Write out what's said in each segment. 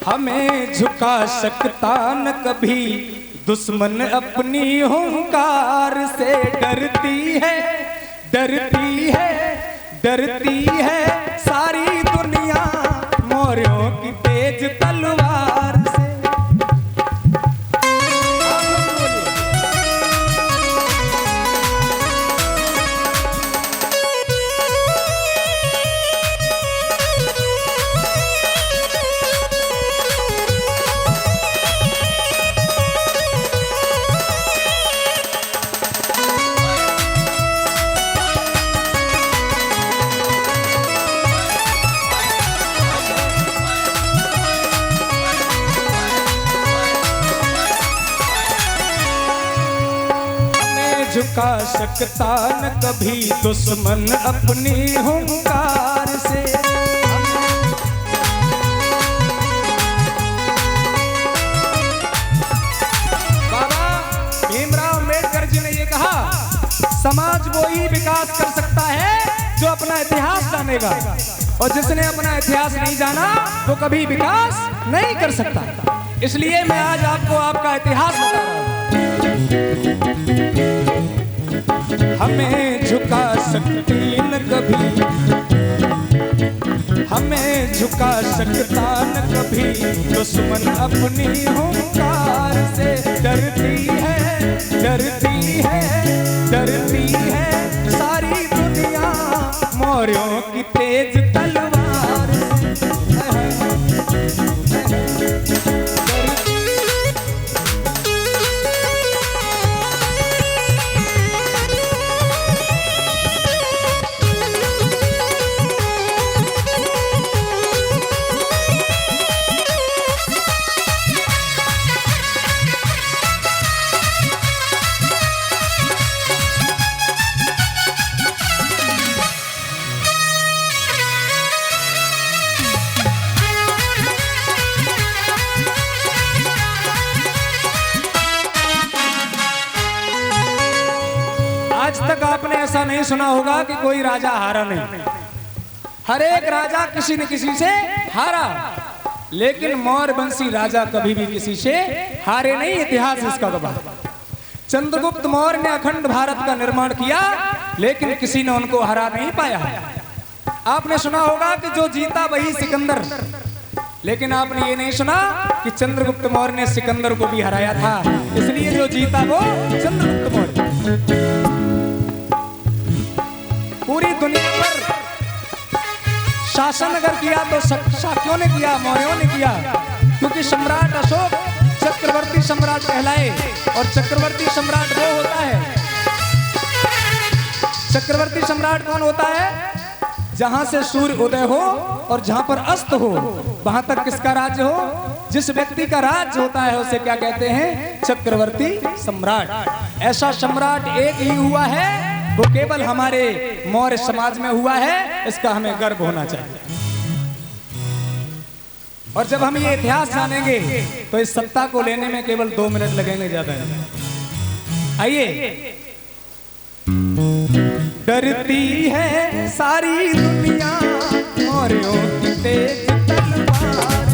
हमें झुका सकता न कभी दुश्मन अपनी हुंकार से। डरती है डरती है डरती है सारी दुनिया मौर्यों की तेज तलवार से। झुका सकता न कभी दुश्मन अपनी हुंकार से। बाबा भीमराव अम्बेडकर जी ने ये कहा, समाज वो ही विकास कर सकता है जो अपना इतिहास जानेगा, और जिसने अपना इतिहास नहीं जाना वो कभी विकास नहीं कर सकता। इसलिए मैं आज आपको आपका इतिहास बता रहा हूं। हमें झुका सकती न कभी, हमें झुका सकता न कभी दुश्मन अपनी हुंकार से। डरती है डरती है डरती है सारी दुनिया मौर्यों की तेज तलवार से। आज तक आपने ऐसा नहीं सुना होगा कि कोई राजा हारा नहीं। हर एक राजा किसी न किसी से हारा, लेकिन मौर्य वंशी राजा कभी भी किसी से हारे नहीं। इतिहास इसका गवाह। चंद्रगुप्त मौर्य ने अखंड भारत का निर्माण किया, लेकिन किसी ने उनको हरा नहीं पाया। आपने सुना होगा कि जो जीता वही सिकंदर, लेकिन आपने ये नहीं सुना कि चंद्रगुप्त मौर्य ने सिकंदर को भी हराया था। इसलिए जो जीता वो चंद्रगुप्त मौर्य। पूरी दुनिया पर शासन अगर किया तो शाक्यों ने किया, मौर्यों ने किया, क्योंकि सम्राट अशोक चक्रवर्ती सम्राट कहलाए। और चक्रवर्ती सम्राट वो होता है, चक्रवर्ती सम्राट कौन होता है? जहां से सूर्य उदय हो और जहां पर अस्त हो, वहां तक किसका राज्य हो? जिस व्यक्ति का राज्य होता है उसे क्या कहते हैं? चक्रवर्ती सम्राट। ऐसा सम्राट एक ही हुआ है, वो केवल हमारे मौर्य समाज में हुआ है। इसका हमें गर्व होना चाहिए। और जब हम ये इतिहास जानेंगे तो इस सत्ता को लेने में केवल 2 मिनट लगेंगे, ज्यादा नहीं। आइए। डरती है सारी दुनिया मौर्यों की तेज तलवार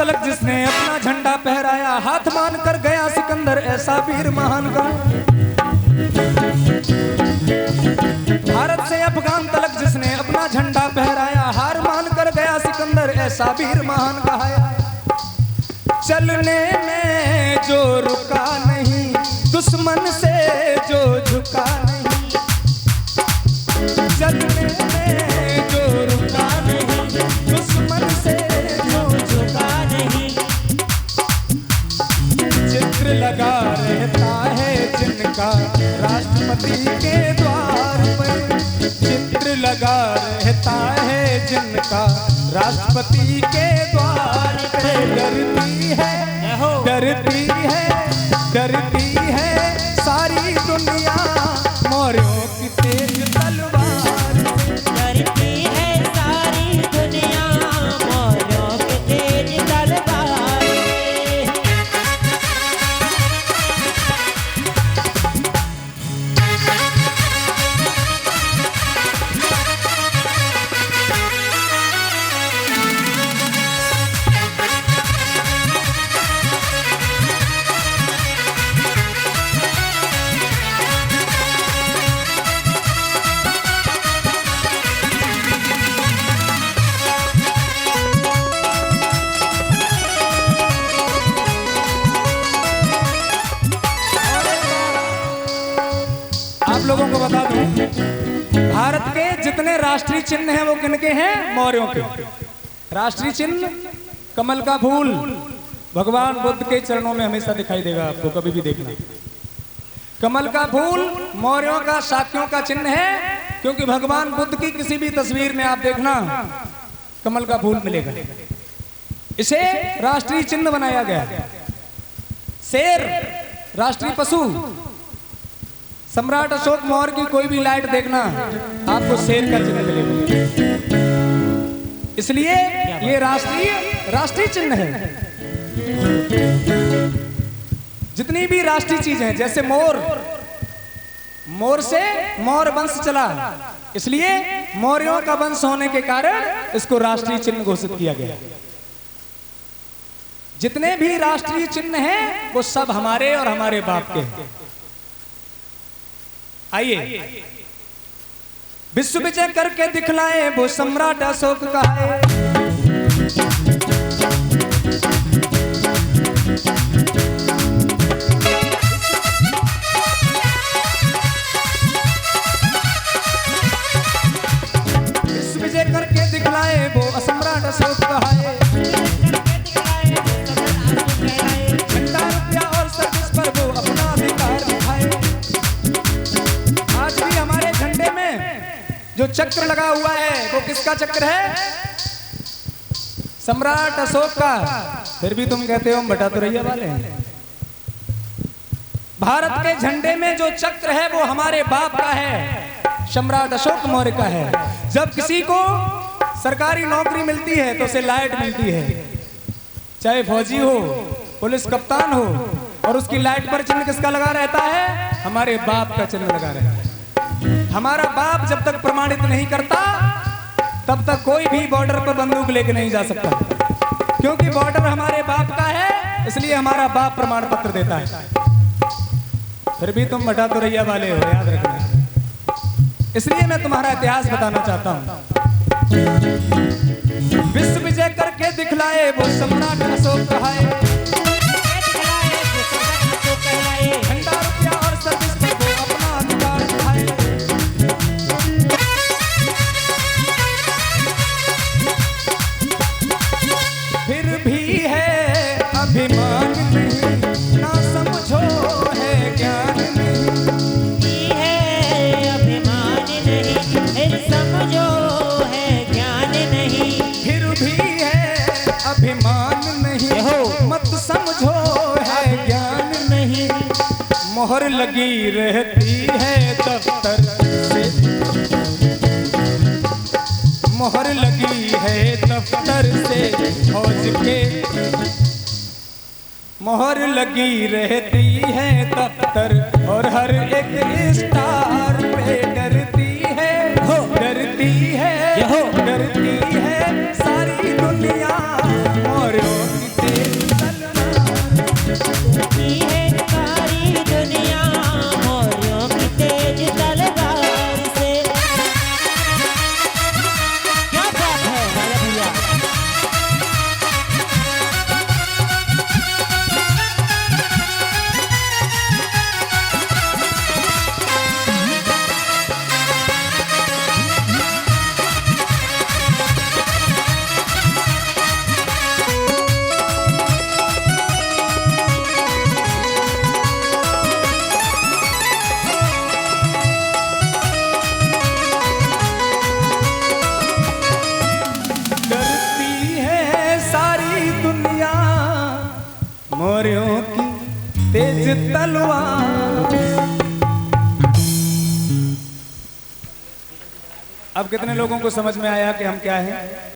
तलक जिसने अपना झंडा फहराया, हाथ मान कर गया सिकंदर ऐसा वीर महान का। भारत से अफगान तलक जिसने अपना झंडा फहराया, हार मान कर गया सिकंदर ऐसा वीर महान कहाया। चलने में जो रुका नहीं, दुश्मन से जो झुका नहीं, चलने में जो रुका नहीं, दुश्मन से जो झुका नहीं। चित्र लगा रहता है जिनका राष्ट्रपति के द्वार पर, चित्र लगा रहता है जिनका राष्ट्रपति के द्वार पे। डरती है, डरती है, डरती है सारी दुनिया मौर्यों की तेज तलवार। डरती है सारी दुनिया मौर्यों की तेज तलवार। आप लोगों को बता दूं, भारत के जितने राष्ट्रीय चिन्ह हैं वो किनके हैं? मौर्यों के। राष्ट्रीय चिन्ह कमल का फूल भगवान बुद्ध के चरणों में हमेशा दिखाई देगा, आपको कभी भी देखना। कमल का फूल मौर्यों का, शाक्यों का चिन्ह है, क्योंकि भगवान बुद्ध की किसी भी तस्वीर में आप देखना कमल का फूल मिलेगा। इसे राष्ट्रीय चिन्ह बनाया गया। शेर राष्ट्रीय पशु। सम्राट अशोक मौर्य की कोई भी लाइट देखना आपको शेर का चिन्ह मिलेगा, इसलिए ये राष्ट्रीय चिन्ह है। जितनी भी राष्ट्रीय चीज है, जैसे मोर से मौर्य वंश चला, इसलिए मौर्यों का वंश होने के कारण इसको राष्ट्रीय चिन्ह घोषित किया गया। जितने भी राष्ट्रीय चिन्ह हैं वो सब हमारे और हमारे बाप के हैं। आइए विश्व विजय करके दिखलाए वो सम्राट अशोक का है। विश्व विजय करके दिखलाए वो सम्राट अशोक का है। झंडा रुपया और सर्विस पर वो अपना अधिकार दिखाए। आज भी हमारे झंडे में जो चक्र लगा हुआ है वो किसका चक्र है? सम्राट अशोक का। फिर भी तुम कहते हो हम भटातुरैया वाले हैं। भारत के झंडे में जो चक्र है वो हमारे बाप का है, सम्राट अशोक मौर्य का है। जब किसी को सरकारी नौकरी मिलती है तो उसे लाइट मिलती है, चाहे फौजी हो, पुलिस कप्तान हो, और उसकी लाइट पर चिन्ह किसका लगा रहता है? हमारे बाप का चिन्ह लगा रहता है। हमारा बाप जब तक प्रमाणित नहीं करता तब तक कोई भी बॉर्डर पर बंदूक लेके नहीं जा सकता, क्योंकि बॉर्डर हमारे बाप का है, इसलिए हमारा बाप प्रमाण पत्र देता है। फिर भी तुम भटातुरैया वाले हो, याद रखना। इसलिए मैं तुम्हारा इतिहास बताना चाहता हूं। विश्व विजय करके दिखलाए वो सम्राट अशोक कहाए। झंडा रुपया और सर्विस पर वो अपना अधिकार दिखाए। फिर भी है अभिमान नहीं, ना समझो है ज्ञान नहीं। है अभिमान नहीं, फिर समझो है ज्ञान नहीं। फिर भी है अभिमान नहीं, मत समझो है ज्ञान नहीं। मोहर लगी रहती है दफ्तर से, मोहर लगी है दफ्तर से फौज के। मोहर लगी रहती है दफ्तर और हर एक स्टार पे। डरती है, डरती है, डरती है सारी दुनिया मौर्यों की मौर्यों की तेज तलवार। अब कितने लोगों को समझ में आया कि हम क्या हैं?